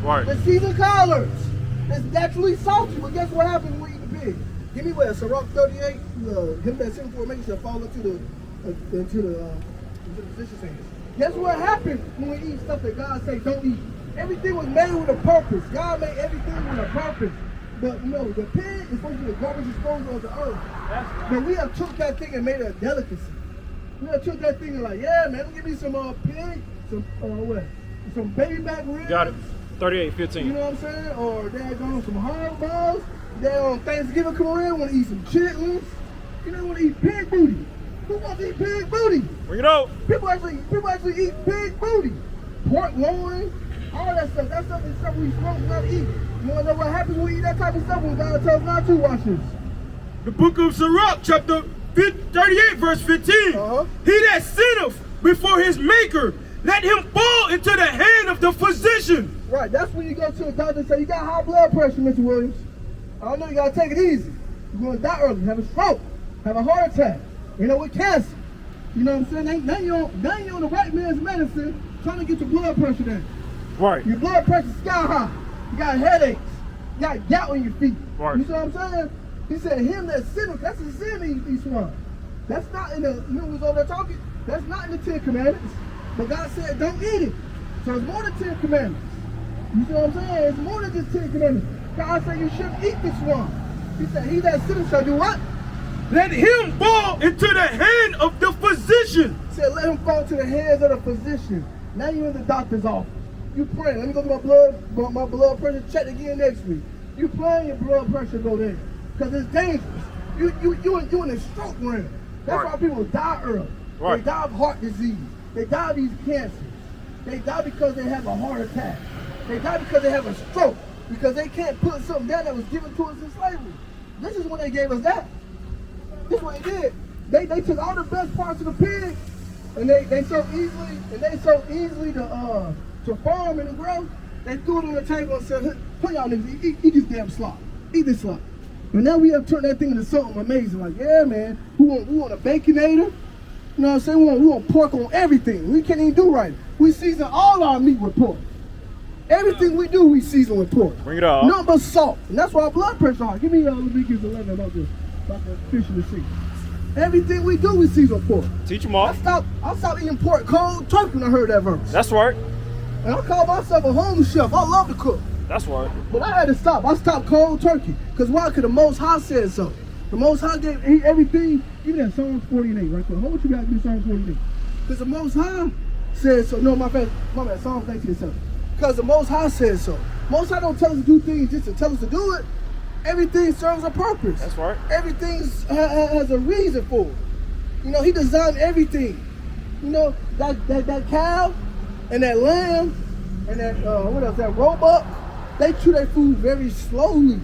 Right. The seasoned collards. It's naturally salty, but guess what happens when we eat the pig? Give me what? Sirach 38. Him that sin for makes shall fall into the vicious hands. Guess what happens when we eat stuff that God say don't eat? Everything was made with a purpose. God made everything with a purpose. But you know, the pig is supposed to be the garbage disposal of the earth. But we have took that thing and made it a delicacy. We have took that thing and like, yeah, man, give me some pig, some baby back ribs. Got it. 38-15. You know what I'm saying? Or they're going some hard balls. They're on Thanksgiving come around, want to eat some chitlins. You know, want to eat pig booty. Who wants to eat pig booty? Bring it out. People actually eat pig booty. Pork loin, all that stuff. That stuff is stuff we supposed not to eat. You want to know what happens when we eat that type of stuff when God tells us not to? Watch this. The book of Sirach, chapter 38, verse 15. He that sinneth before his maker, let him fall into the hand of the physician. Right, that's when you go to a doctor and say, you got high blood pressure, Mr. Williams. I know you got to take it easy. You're going to die early, have a stroke, have a heart attack, with cancer. You know what I'm saying? Now you're on the right man's medicine trying to get your blood pressure down. Right. Your blood pressure's sky high. You got headaches. You got gout on your feet. Right. You see what I'm saying? He said, him that sinneth, that's a sin in these swine. That's not in the, we was over there talking, that's not in the 10 Commandments. But God said, don't eat it. So it's more than 10 Commandments. You see what I'm saying? It's more than just 10 Commandments. God said you shouldn't eat this one. He said, he that sinneth shall do what? Let him fall into the hand of the physician. He said, let him fall to the hands of the physician. Now you're in the doctor's office. You praying. Let me go to my blood pressure, check again next week. You praying, your blood pressure go there. Because it's dangerous. You in a stroke realm. That's why people die early. They die of heart disease. They die of these cancers. They die because they have a heart attack. They die because they have a stroke. Because they can't put something down that was given to us in slavery. This is when they gave us that. This is what they did. They took all the best parts of the pig, and they so easily to farm and to grow. They threw it on the table and said, "Put y'all niggas eat this damn slop. Eat this slop." And now we have turned that thing into something amazing. Like, yeah, man, we want a baconator. You know what I'm saying? We want pork on everything. We can't even do right. We season all our meat with pork. Everything we do, we season with pork. Bring it on. Nothing but salt. And that's why our blood pressure high. Give me Leviticus 11 about the fish in the sea. Everything we do, we season with pork. Teach them all. I stopped eating pork cold turkey when I heard that verse. That's right. And I call myself a home chef. I love to cook. That's right. But I had to stop. I stopped cold turkey. Because why? Because the Most High said so. The Most High gave everything, even in Psalms 48, right? So what you got to do Psalms 48? Because the Most High said so. No, my bad, Psalms 19:7. Because the Most High says so. Most High don't tell us to do things just to tell us to do it. Everything serves a purpose. That's right. Everything has a reason for it. You know, he designed everything. You know, that cow and that lamb and that, that roebuck, they chew their food very slowly.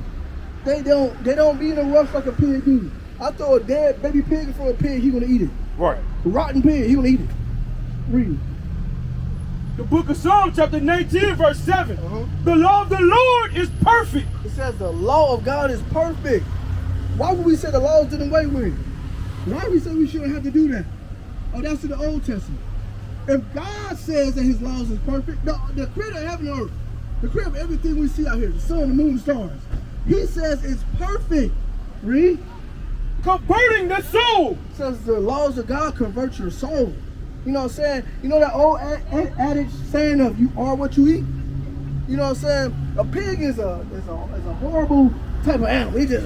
They don't be in a rush like a pig do. I throw a dead baby pig in front of a pig, he gonna eat it. Right. A rotten pig, he gonna eat it. Read. The book of Psalms, chapter 19, verse 7. The law of the Lord is perfect. It says the law of God is perfect. Why would we say the laws didn't weigh with? Why would we say we shouldn't have to do that? Oh, that's in the Old Testament. If God says that his laws is perfect, the creator of heaven and earth, the creator of everything we see out here, the sun, the moon, the stars, he says it's perfect. Read. Converting the soul. It says the laws of God convert your soul. You know what I'm saying? You know that old adage saying of you are what you eat? You know what I'm saying? A pig is a horrible type of animal. He just,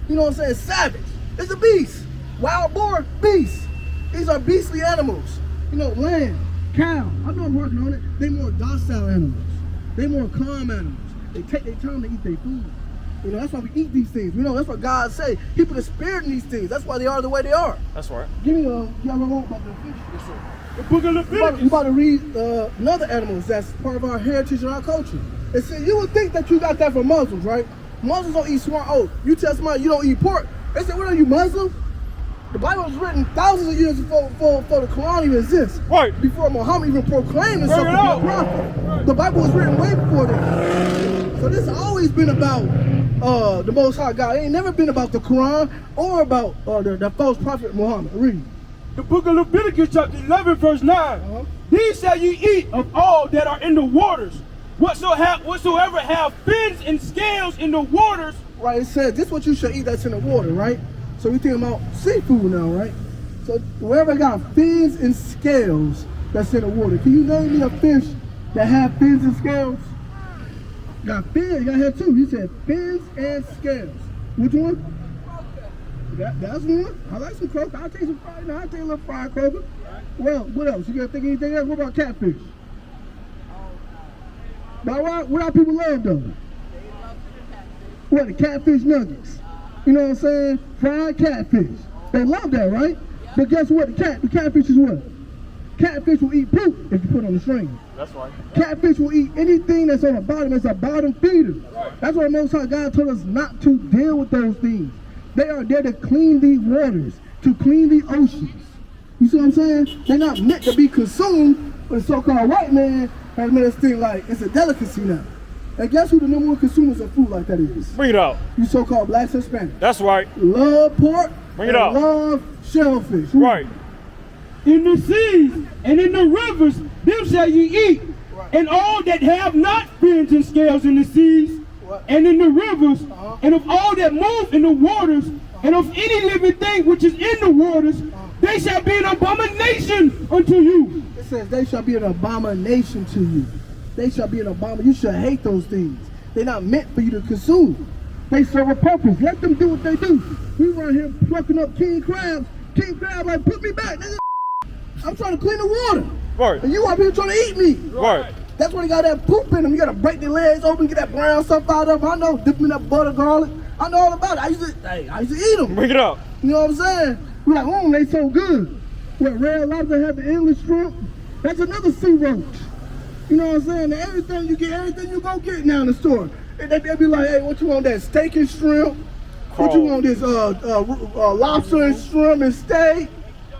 you know what I'm saying? Savage. It's a beast. Wild boar, beast. These are beastly animals. You know, lamb, cow. I know I'm working on it. They more docile animals. They more calm animals. They take their time to eat their food. You know, that's why we eat these things. You know, that's what God say. He put a spirit in these things. That's why they are the way they are. That's right. Give me y'all know about the fish. The book of Leviticus. We're about to read another animals that's part of our heritage and our culture. It says, you would think that you got that from Muslims, right? Muslims don't eat swine. Oh, you tell somebody you don't eat pork. They say, what are you, Muslim? The Bible was written thousands of years before the Quran even exists. Right. Before Muhammad even proclaimed himself to be a prophet. Right. The Bible was written way before that. So this has always been about the Most High God. It ain't never been about the Quran or about the false prophet Muhammad. Read. The book of Leviticus chapter 11 verse 9. These shall ye eat of all that are in the waters, whatsoever have fins and scales in the waters. Right, it says this is what you should eat that's in the water, right? So we think about seafood now, right? So wherever got fins and scales that's in the water. Can you name me a fish that have fins and scales? Got fins, you got here too. You said fins and scales. Which one? That's one. I like some croaker. I'll take some fried. I'll take a little fried croaker. Well, what else? You gotta think anything else? What about catfish? But what our people love though? What, the catfish nuggets? You know what I'm saying? Fried catfish. They love that, right? But guess what? The catfish is what? Catfish will eat poop if you put it on the string. That's right. Catfish will eat anything that's on the bottom. It's a bottom feeder. Right. That's why Most High God told us not to deal with those things. They are there to clean the waters, to clean the oceans. You see what I'm saying? They're not meant to be consumed, but the so-called white man has made us think like it's a delicacy now. And guess who the number one consumers of food like that is? Bring it out. You so-called blacks and Hispanics. That's right. Love pork. Bring it out. Love shellfish. Right. In the seas and in the rivers, them shall ye eat. Right. And all that have not fins and scales in the seas, what? And in the rivers, and of all that move in the waters, and of any living thing which is in the waters, they shall be an abomination unto you. It says they shall be an abomination to you. They shall be an abomination. You should hate those things. They're not meant for you to consume. They serve a purpose. Let them do what they do. We run here plucking up king crabs. King crab like, put me back, nigga. I'm trying to clean the water. Right. And you out here trying to eat me. Right. That's why they got that poop in them. You gotta break their legs open, get that brown stuff out of them. I know, dip them in that butter, garlic. I know all about it. I used to eat them. Bring it up. You know what I'm saying? We're like, they so good. What, red lobster have the English shrimp? That's another sea roach. You know what I'm saying? Everything you get, everything you go get now in the store. They be like, hey, what you want, that steak and shrimp? What you want, this lobster and shrimp and steak?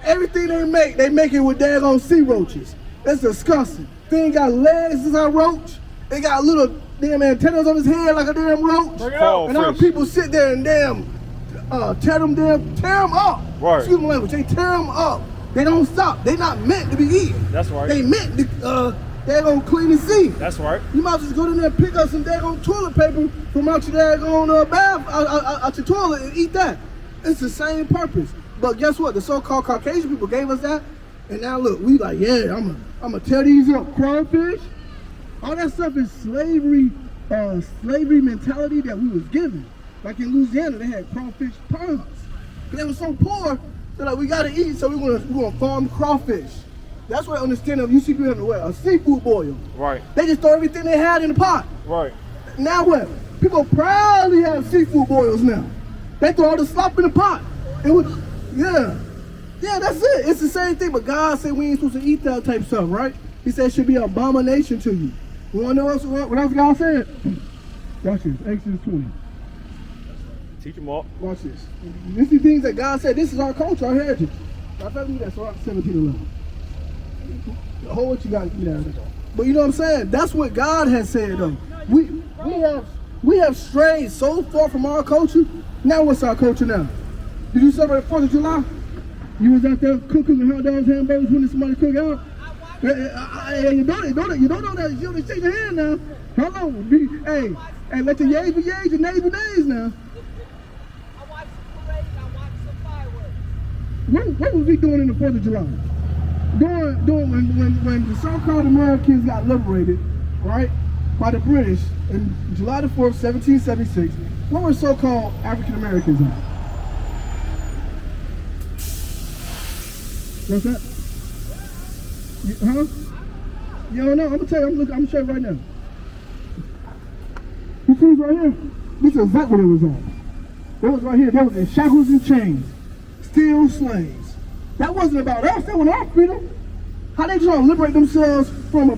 Everything they make it with daggone sea roaches. That's disgusting. They ain't got legs as a roach. They got little damn antennas on his head like a damn roach. And our people sit there and tear them up. Right. Excuse my language. They tear them up. They don't stop. They not meant to be eaten. That's right. They meant to, they're gonna clean the sea. That's right. You might just go in there and pick up some daggone toilet paper from out your daggone bath, out your toilet and eat that. It's the same purpose. But guess what? The so-called Caucasian people gave us that. And now look, we like, yeah, I'm gonna tear these up. Crawfish. All that stuff is slavery mentality that we was given. Like in Louisiana, they had crawfish ponds. They were so poor, they're like, we gotta eat, so we're gonna farm crawfish. That's what I understand of. You see people in a seafood boil. Right. They just throw everything they had in the pot. Right. Now what? People proudly have seafood boils now. They throw all the slop in the pot. It was, yeah, that's it. It's the same thing, but God said we ain't supposed to eat that type of stuff, right? He said it should be an abomination to you. You wanna know what else God said? Watch this, Exodus 20. Teach them all. Watch this. This is things that God said, this is our culture, our heritage. I felt me that's around 17:11. Hold what you got to eat out of it. But you know what I'm saying? That's what God has said though. We have strayed so far from our culture. Now what's our culture now? Did you celebrate the 4th of July? You was out there cooking hot dogs, hamburgers when somebody cook out? You don't know that. You only shake your hand now. Hold on. Hey, let your yays be yays, your nays be nays now. I watched the parade, I watched the fireworks. What was we doing in the 4th of July? When the so-called Americans got liberated, right, by the British in July the 4th, 1776, what were so-called African Americans at? What's that? You don't know? I'm gonna tell you. I'm gonna show you right now. You see this right here? This is exactly what it was on. It was right here. They was in shackles and chains, still slaves. That wasn't about us. That was our freedom. How they trying to liberate themselves from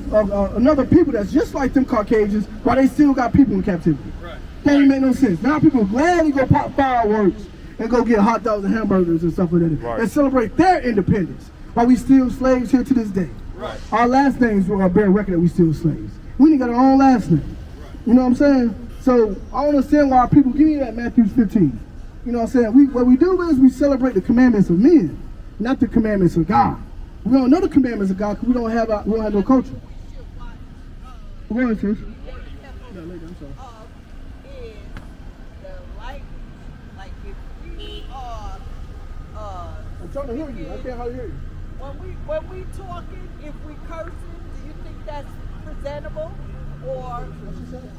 another people that's just like them Caucasians, while they still got people in captivity? Right. That ain't make no sense. Now people gladly go pop fireworks and go get hot dogs and hamburgers and stuff like that, right, and celebrate their independence, while we still slaves here to this day. Right. Our last names will bear record that we still slaves. We ain't got our own last name. Right. You know what I'm saying? So I don't understand why our people give me that Matthew 15. You know what I'm saying? What we do is we celebrate the commandments of men, not the commandments of God. We don't know the commandments of God because we don't have no culture. Go ahead, sis. very Yeah, lady, I'm sorry. of is the language. Like if we are I'm trying to hear you. I can't hardly hear you. when we talking, if we cursing, do you think that's presentable? Or What you said?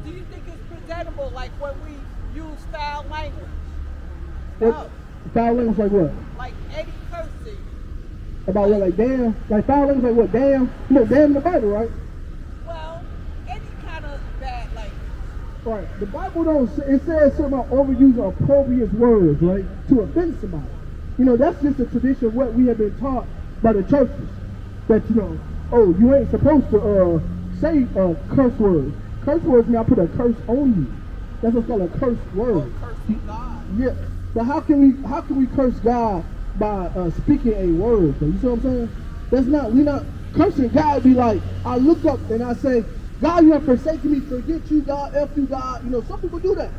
do you think it's presentable like when we use foul language? What? No. Foul language like what? Like any cursing. About what, like damn? Like foul language like what, damn? You know, damn in the Bible, right? Well, any kind of bad language. Right. The Bible don't say, it says something about overusing appropriate words, right? To offend somebody. You know, that's just a tradition of what we have been taught by the churches. That, you know, oh, you ain't supposed to say curse words. Curse words mean I put a curse on you. That's what's called a curse word. Cursing God. Yeah. But how can we curse God by speaking a word? Though? You see what I'm saying? That's not, we're not cursing God. Be like, I look up and I say, God, you have forsaken me, forget you, God, F you, God. You know, some people do that.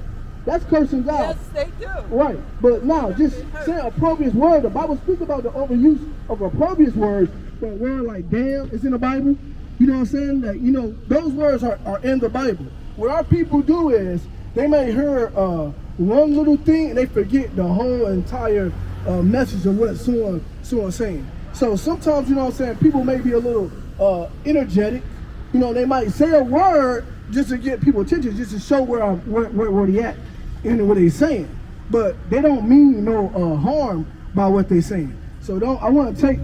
That's cursing God. Yes, they do. Right. But now, just saying appropriate word, the Bible speaks about the overuse of appropriate words. But a word like damn is in the Bible. You know what I'm saying? That, you know, those words are in the Bible. What our people do is, they may hear one little thing and they forget the whole entire message of what someone's saying. So sometimes, you know what I'm saying, people may be a little energetic. You know, they might say a word just to get people's attention, just to show where they at in what they're saying. But they don't mean no harm by what they're saying. So I want to take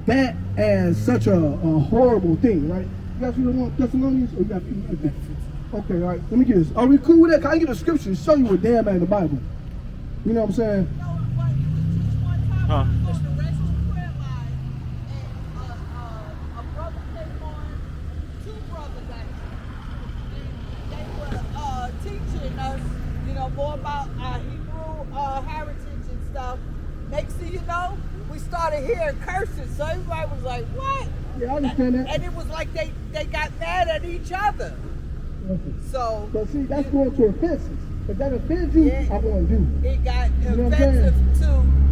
that as such a horrible thing, right? You guys want Thessalonians or you got okay, all right. Let me get this. Are we cool with that? Can I get a scripture to show you what damn in the Bible? You know what I'm saying? No, but it was just one time I was on the rescue prayer line, and a brother came on, two brothers actually, and they were teaching us, you know, more about our Hebrew heritage and stuff. Next thing you know, we started hearing curses, so everybody was like, what? Yeah, I understand that. And it was like they got mad at each other. So, but see, that's going to offenses. If that offends you, Yeah. I'm going to do. it got You know what I'm offensive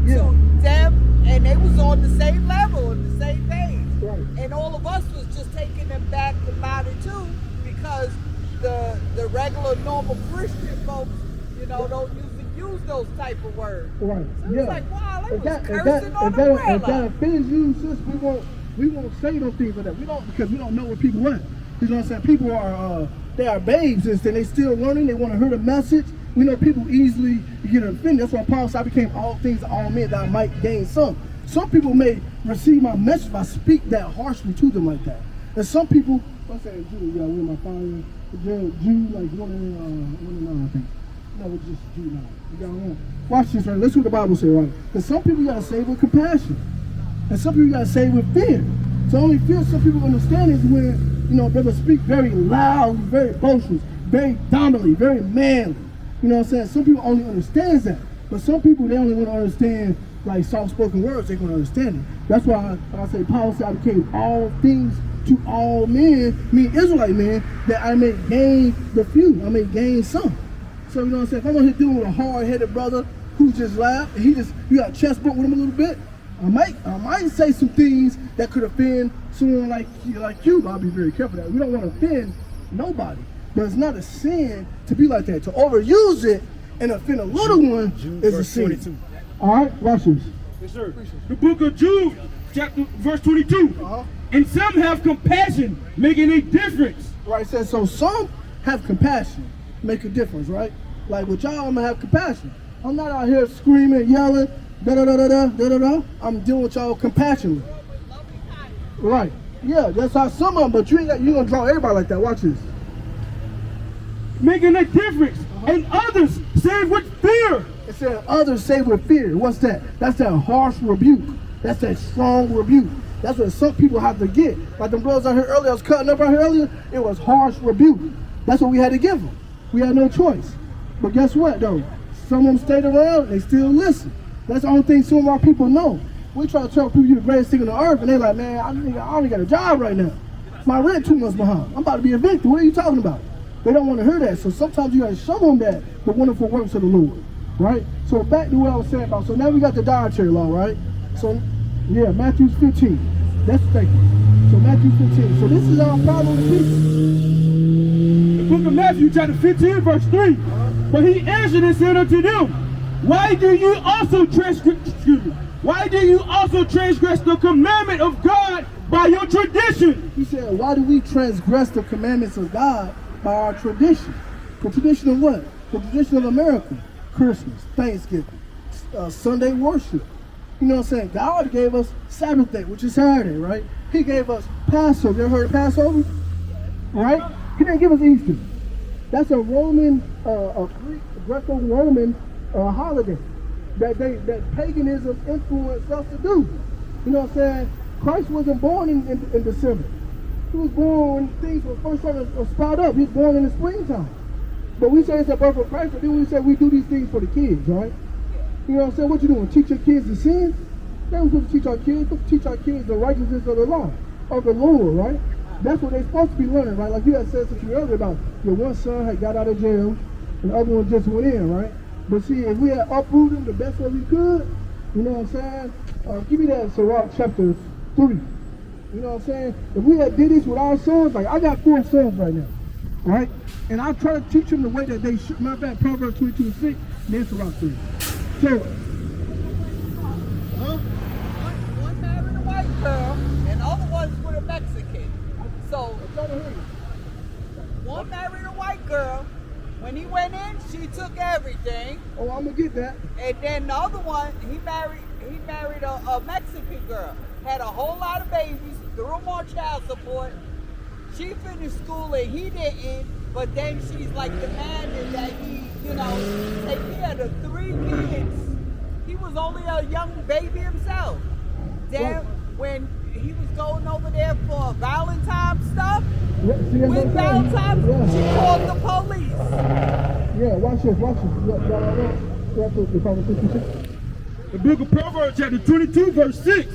Yeah. to them, and they was on the same level, on the same page. Right. And all of us was just taking them back about it too, because the regular normal Christian folks, you know, don't usually use those type of words. Right. So Yeah. it's like, wow, they If was that, cursing on the if prayer that line. offends you, sis, we won't say those things like that. We don't, because we don't know where people at. You know what I'm saying? People are they are babes and they still learning. They want to hear the message. We know people easily get offended. That's why Paul said, I became all things to all men that I might gain some. Some people may receive my message if I speak that harshly to them like that. And some people, let's say Jew, yeah, with my father, Jew, like one in nine, I think. No, it's just Jew now. You got one. Watch this, right? Let's see what the Bible says, right? Because some people you gotta save with compassion. And some people you gotta save with fear. So only fear some people understand is when, you know, brothers speak very loud, very boisterous, very dominantly, very manly. You know what I'm saying? Some people only understand that. But some people, they only want to understand, like, soft-spoken words, they can understand it. That's why I say, Paul said, I became all things to all men, me Israelite men, that I may gain the few, I may gain some. So, you know what I'm saying? If I'm going to deal with a hard-headed brother who just laughed, and you got a chest bump with him a little bit, I might say some things that could offend someone like you, but I'll be very careful that we don't want to offend nobody. But it's not a sin to be like that. To overuse it and offend a little one is a sin. 22. All right, watch this. Yes, sir. The book of Jude, verse 22. And some have compassion, making a difference. Right, it says, so some have compassion, make a difference, right? Like with y'all, I'm gonna have compassion. I'm not out here screaming, yelling, da-da-da-da-da. I'm dealing with y'all compassionately. Right. Yeah, that's how some of them, but you gonna draw everybody like that. Watch this. Making a difference. And others save with fear. It said others say with fear. What's that? That's that harsh rebuke. That's that strong rebuke. That's what some people have to get. Like the brothers out here earlier, I was cutting up out here earlier, it was harsh rebuke. That's what we had to give them. We had no choice. But guess what though? Some of them stayed around, they still listen. That's the only thing some of our people know. We try to tell people you're the greatest thing on the earth, and they're like, man, I only got a job right now. My rent 2 months behind. I'm about to be evicted. What are you talking about? They don't want to hear that. So sometimes you got to show them that, the wonderful works of the Lord, right? So back to what I was saying about, so now we got the dietary law, right? So, yeah, Matthew 15. That's thank you. So Matthew 15. So this is our problem with people. The book of Matthew, chapter 15, verse 3. But he answered and said unto them, Why do you also transgress the commandment of God by your tradition? He said, why do we transgress the commandments of God by our tradition? The tradition of what? The tradition of America. Christmas, Thanksgiving, Sunday worship. You know what I'm saying? God gave us Sabbath day, which is Saturday, right? He gave us Passover. You ever heard of Passover? Right? He didn't give us Easter. That's a Roman, a Greek, Greco-Roman holiday that paganism influenced us to do. You know what I'm saying? Christ wasn't born in December. He was born when things were first starting to sprout up. He was born in the springtime. But we say it's a birth of Christ, but then we say we do these things for the kids, right? You know what I'm saying? What you doing? Teach your kids to sin? They're supposed to teach our kids. We're supposed to teach our kids the righteousness of the law, of the Lord, right? That's what they're supposed to be learning, right? Like you had said something earlier about your one son had got out of jail and the other one just went in, right? But see, if we had uprooted him the best way we could, you know what I'm saying? Give me that Sirach chapter 3. You know what I'm saying? If we had did this with our sons, like I got 4 sons right now, right? And I try to teach them the way that they should. Matter of fact, Proverbs 22:6, then Sirach 3. So, One married a white girl, and the other one's with a Mexican. So, one married a white girl. When he went in, she took everything. oh, I'm gonna get that. And then the other one, he married a Mexican girl. Had a whole lot of babies, threw him on child support. She finished school and he didn't, but then she's like demanding that he, take care of the 3 kids. He was only a young baby himself. Then when he was going over there for Valentine's stuff, with Valentine's, she called the police. Yeah, watch this. The book of Proverbs, chapter 22, verse 6.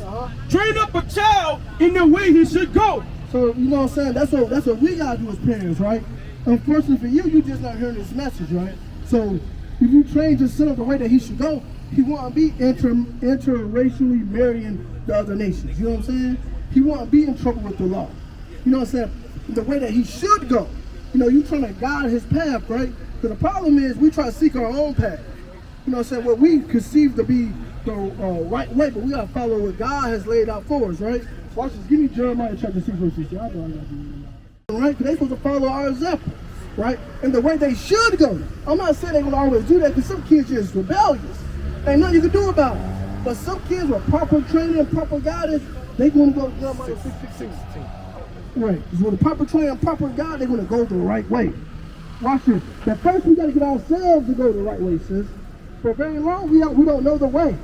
Train up a child in the way he should go. So, you know what I'm saying? That's what we gotta do as parents, right? Unfortunately for you just not hearing this message, right? So, if you train your son the way that he should go, he won't be interracially marrying the other nations. You know what I'm saying? He won't be in trouble with the law. You know what I'm saying? The way that he should go. You trying to guide his path, right? Because the problem is we try to seek our own path. You know what I'm saying? What we conceive to be the right way, but we gotta follow what God has laid out for us, right? Watch this. Give me Jeremiah chapter 6, verse 16. I know I got to. Right? Because they're supposed to follow our example, right? And the way they should go. I'm not saying they're gonna always do that, because some kids just rebellious. Ain't nothing you can do about it. But some kids with proper training and proper guidance, they're gonna go Jeremiah 6:16. Right. So with the proper training and proper guidance, they're gonna go the right way. Watch this. But first we gotta get ourselves to go the right way, sis. For very long we don't know the way.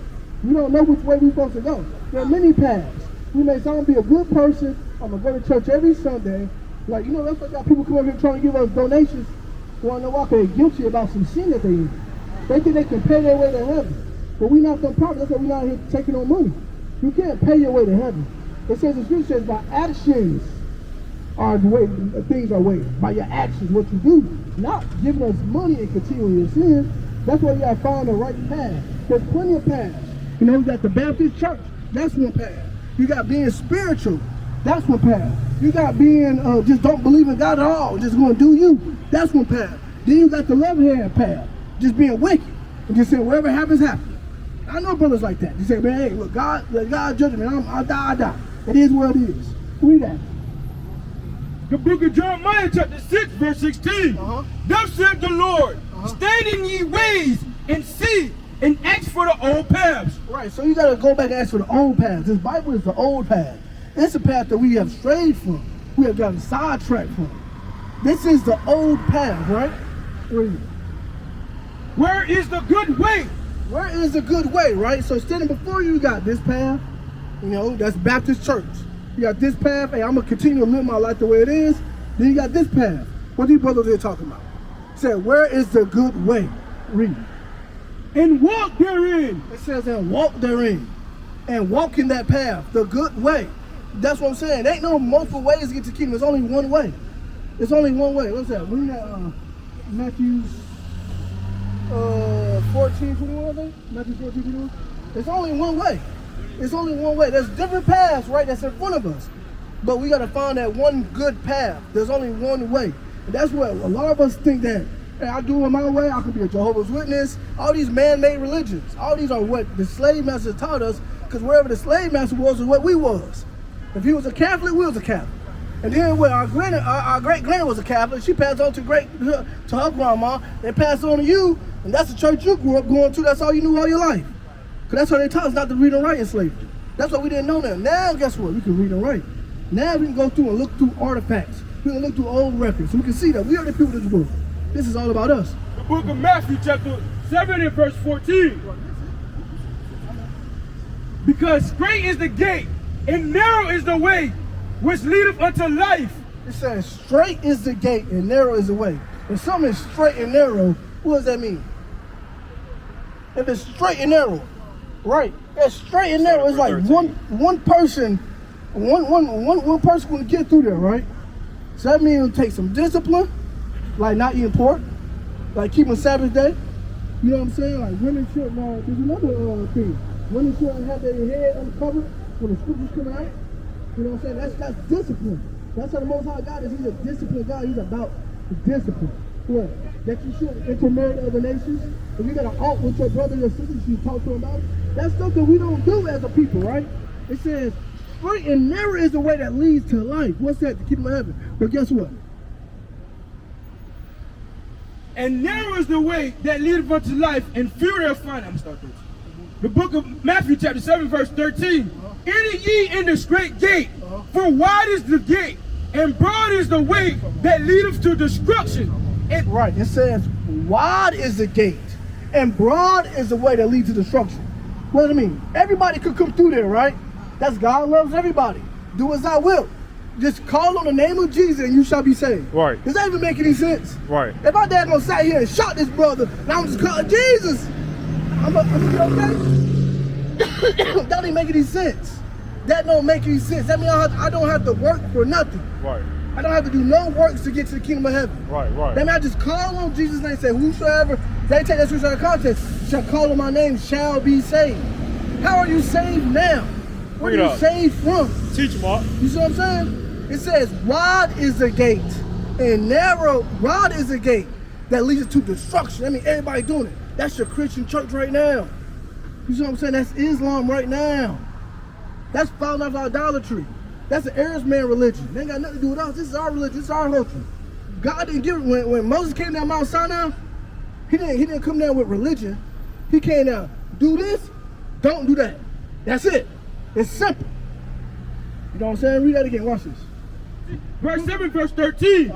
We don't know which way we're supposed to go. There are many paths. We may say, I'm gonna be a good person, I'm gonna go to church every Sunday. Like, that's why got people come up here trying to give us donations. Want to know why they're guilty about some sin that they do. They think they can pay their way to heaven. But we're not gonna profit. That's why we're not here taking on money. You can't pay your way to heaven. It says, the scripture says, by actions are the way things are weighed. By your actions, what you do, not giving us money and continuing your sin. That's why you gotta find the right path. There's plenty of paths. You got the Baptist church. That's one path. You got being spiritual. That's one path. You got being just don't believe in God at all. Just going to do you. That's one path. Then you got the love hand path. Just being wicked and just saying whatever happens, happens. I know brothers like that. They say, man, hey, look, God judge me. I die. It is what it is. Read that. The book of Jeremiah, chapter 6, verse 16. Thus said the Lord, stand in ye ways and see and ask for the old paths. Right, so you got to go back and ask for the old paths. This Bible is the old path. It's a path that we have strayed from. We have gotten sidetracked from. This is the old path, right? Read. Where is the good way? Where is the good way, right? So standing before you, got this path. That's Baptist church. You got this path. Hey, I'm going to continue to live my life the way it is. Then you got this path. What are these brothers here talking about? Said, where is the good way? Read. And walk therein. It says, and walk therein. And walk in that path, the good way. That's what I'm saying. There ain't no multiple ways to get to the kingdom. There's only one way. It's only one way. What's that? Read that Matthew 14:21, I think? Matthew 14:21. It's only one way. It's only one way. There's different paths, right, that's in front of us. But we got to find that one good path. There's only one way. And that's what a lot of us think that, hey, I do it my way, I can be a Jehovah's Witness. All these man-made religions. All these are what the slave master taught us, because wherever the slave master was what we was. If he was a Catholic, we was a Catholic. And then when our great granny was a Catholic, she passed on to her grandma, they passed on to you, and that's the church you grew up going to. That's all you knew all your life. Because that's how they taught us not to read and write in slavery. That's what we didn't know now. Now, guess what? We can read and write. Now we can go through and look through artifacts. We can look through old records. So we can see that we are the people of this book. This is all about us. The book of Matthew, chapter 7 and verse 14. Because straight is the gate, and narrow is the way which leadeth unto life. It says, straight is the gate, and narrow is the way. If something is straight and narrow, what does that mean? If it's straight and narrow, right? That straight and narrow is like one person can get through there, right? So that means it'll take some discipline, like not eating pork, like keeping Sabbath day. You know what I'm saying? Like women shouldn't, there's another thing. Women shouldn't have their head uncovered when the scriptures come out. You know what I'm saying? That's discipline. That's how the Most High God is. He's a disciplined God. He's about the discipline. What? That you shouldn't intermarry other nations. If you got an alt with your brother or sister, you talk to them about it. That's something we don't do as a people, right? It says, straight and narrow is the way that leads to life. What's that? To keep them in heaven. But guess what? And narrow is the way that leadeth unto life, and few there find it. I'm start this. The book of Matthew, chapter 7, verse 13. Enter ye in the straight gate, for wide is the gate, and broad is the way that leadeth to destruction. Right, it says, wide is the gate, and broad is the way that leads to destruction. What does it mean? Everybody could come through there, right? That's God loves everybody. Do as I will. Just call on the name of Jesus and you shall be saved. Right. Does that even make any sense? Right. If my dad gonna sat here and shot this brother, and I'm just calling Jesus, I'm gonna be okay? That don't make any sense. That don't make any sense. That means I don't have to work for nothing. Right. I don't have to do no works to get to the kingdom of heaven. Right. That means I just call on Jesus' name and say, whosoever, they take that scripture out of context, shall call on my name shall be saved. How are you saved now? Where are you saved from? Teach them, Mark. You see what I'm saying? It says, wide is the gate, and broad is the gate that leads to destruction. I mean, everybody doing it. That's your Christian church right now. You see what I'm saying? That's Islam right now. That's following after idolatry. That's an Arab man religion. They ain't got nothing to do with us. This is our religion. This is our culture. God didn't give it. When Moses came down Mount Sinai, he didn't come down with religion. He came down, do this, don't do that. That's it. It's simple. You know what I'm saying? Read that again. Watch this. Verse 7, verse 13.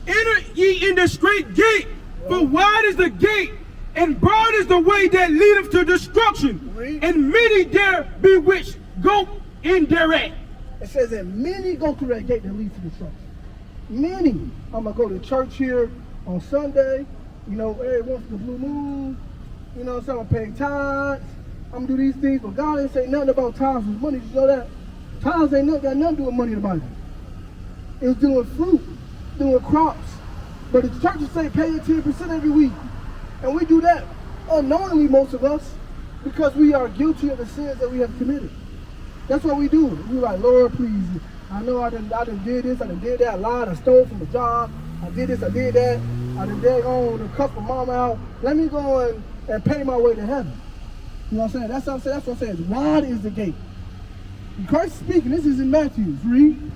Enter ye in the straight gate, for wide is the gate, and broad is the way that leadeth to destruction. And many there be which go in thereat. It says that many go through that gate that leads to destruction. Many. I'm going to go to church here on Sunday, you know, every once in the blue moon. You know what I'm saying? I'm paying tithes. I'm going to do these things, but God ain't say nothing about tithes with money. You know that? Tithes ain't got nothing to do with money in the Bible. It was doing fruit, doing crops. But the churches say pay 10% every week. And we do that unknowingly, most of us, because we are guilty of the sins that we have committed. That's what we do. We're like, Lord, please, I know I done did this, I done did that, I lied, I stole from the job, I did this, I did that, I done daggone to cuss my mama out. Let me go and pay my way to heaven. You know what I'm saying? That's what I'm saying. That's what I'm saying. Wide is the gate. Christ speaking, this is in Matthew. Read.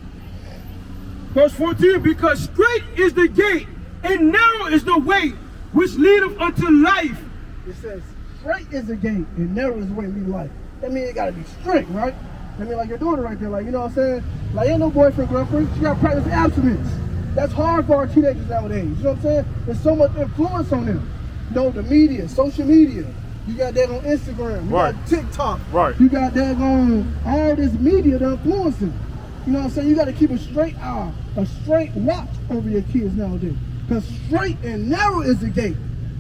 Verse 14, because straight is the gate, and narrow is the way which leadeth unto life. It says, straight is the gate, and narrow is the way leading to life. That means it gotta be straight, right? That means like your daughter right there, like, you know what I'm saying? Like, ain't no boyfriend, girlfriend. She gotta practice abstinence. That's hard for our teenagers nowadays. You know what I'm saying? There's so much influence on them. You know, the media, social media. You got that on Instagram. You got TikTok. Right. You got that on all this media that influencing. You know what I'm saying? You got to keep a straight eye, a straight watch over your kids nowadays. Because straight and narrow is the gate.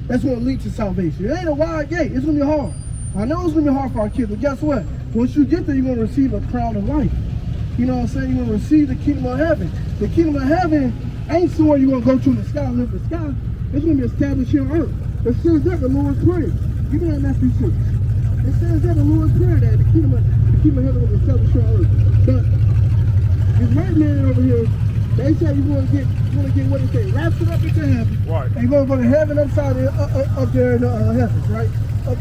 That's what leads to salvation. It ain't a wide gate. It's going to be hard. I know it's going to be hard for our kids, but guess what? Once you get there, you're going to receive a crown of life. You know what I'm saying? You're going to receive the kingdom of heaven. The kingdom of heaven ain't somewhere you're going to go to in the sky and live in the sky. It's going to be established here on earth. It says that the Lord's Prayer. Give me that Matthew 6. It says that the Lord's Prayer that the kingdom of heaven will be established here on earth. But These white men over here, they say you want to get what they say, raptured up into heaven. Right. And you're going to go to heaven upside there, up there in the heavens, right? The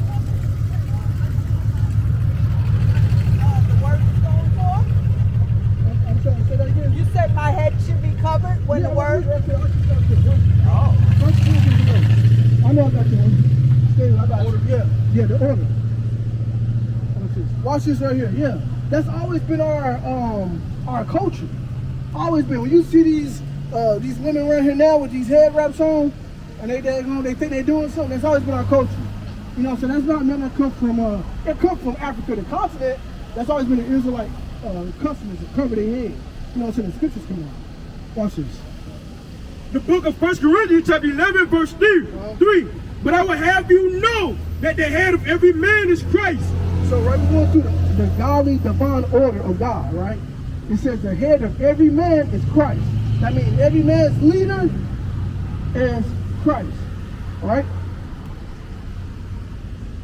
word is going forth. I'm sorry, say that again. You said my head should be covered when the word. Oh. I know I got the one. I got order. Yeah, the order. Watch this right here. Yeah, that's always been our culture. Always been. When you see these women around here now with these head wraps on, and they think they're doing something, that's always been our culture. You know, so that's not nothing that comes from it comes from Africa, the continent. That's always been the Israelite customs to cover their head. You know, so the scriptures come out. Watch this. The book of 1 Corinthians chapter 11 verse 3. But I will have you know that the head of every man is Christ. So right, we're going through the godly divine order of God, right? It says the head of every man is Christ. That means every man's leader is Christ, right?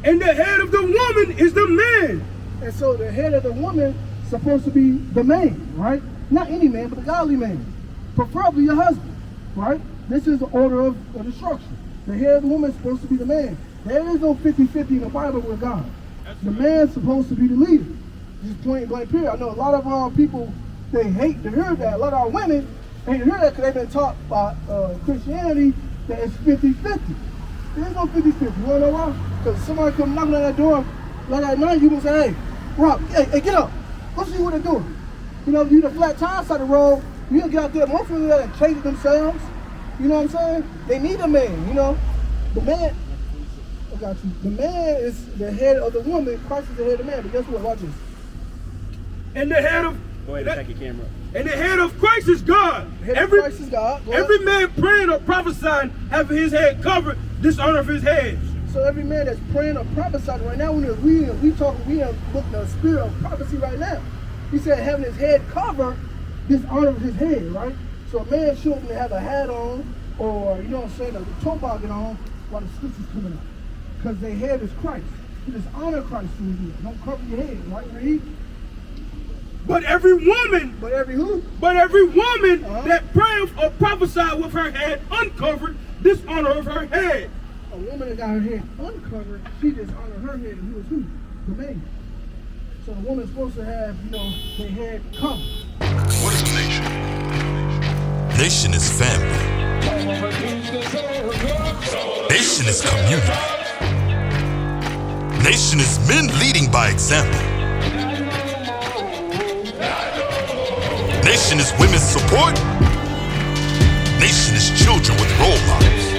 And the head of the woman is the man. And so the head of the woman is supposed to be the man, right? Not any man, but the godly man. Preferably your husband, right? This is the order of the structure. The head of the woman is supposed to be the man. There is no 50-50 in the Bible with God. The man's supposed to be the leader. Just point blank period. I know a lot of people, they hate to hear that. A lot of our women hate to hear that because they've been taught by Christianity that it's 50-50. There's no 50-50. You want to know why? Because somebody come knocking on that door like at night, you gonna say, hey, Rob, hey, get up. Let's see what they're doing. You know, if you the flat tire side of the road, you gotta get out there. Most people gotta change themselves. You know what I'm saying? They need a man, you know. The man, I got you. The man is the head of the woman. Christ is the head of the man. But guess what? Watch this. And the head of Go ahead and take your camera. And the head of Christ is God. The head of Christ is God. Every man praying or prophesying having his head covered, dishonor of his head. So every man that's praying or prophesying right now, we are looking at a spirit of prophecy right now. He said having his head covered, dishonor of his head, right? So a man shouldn't have a hat on or, you know what I'm saying, a toboggan on while the scripture's coming out. Because their head is Christ. You just honor Christ through you. Don't cover your head, right? Read. But every woman, But every who? But every woman that prayeth or prophesied with her head uncovered, dishonor of her head. A woman that got her head uncovered, she dishonor her head, and who is who? The man. So a woman's supposed to have, you know, their head covered. What is a nation? Nation is family. Nation is community. Nation is men leading by example. Nation is women's support. Nation is children with role models.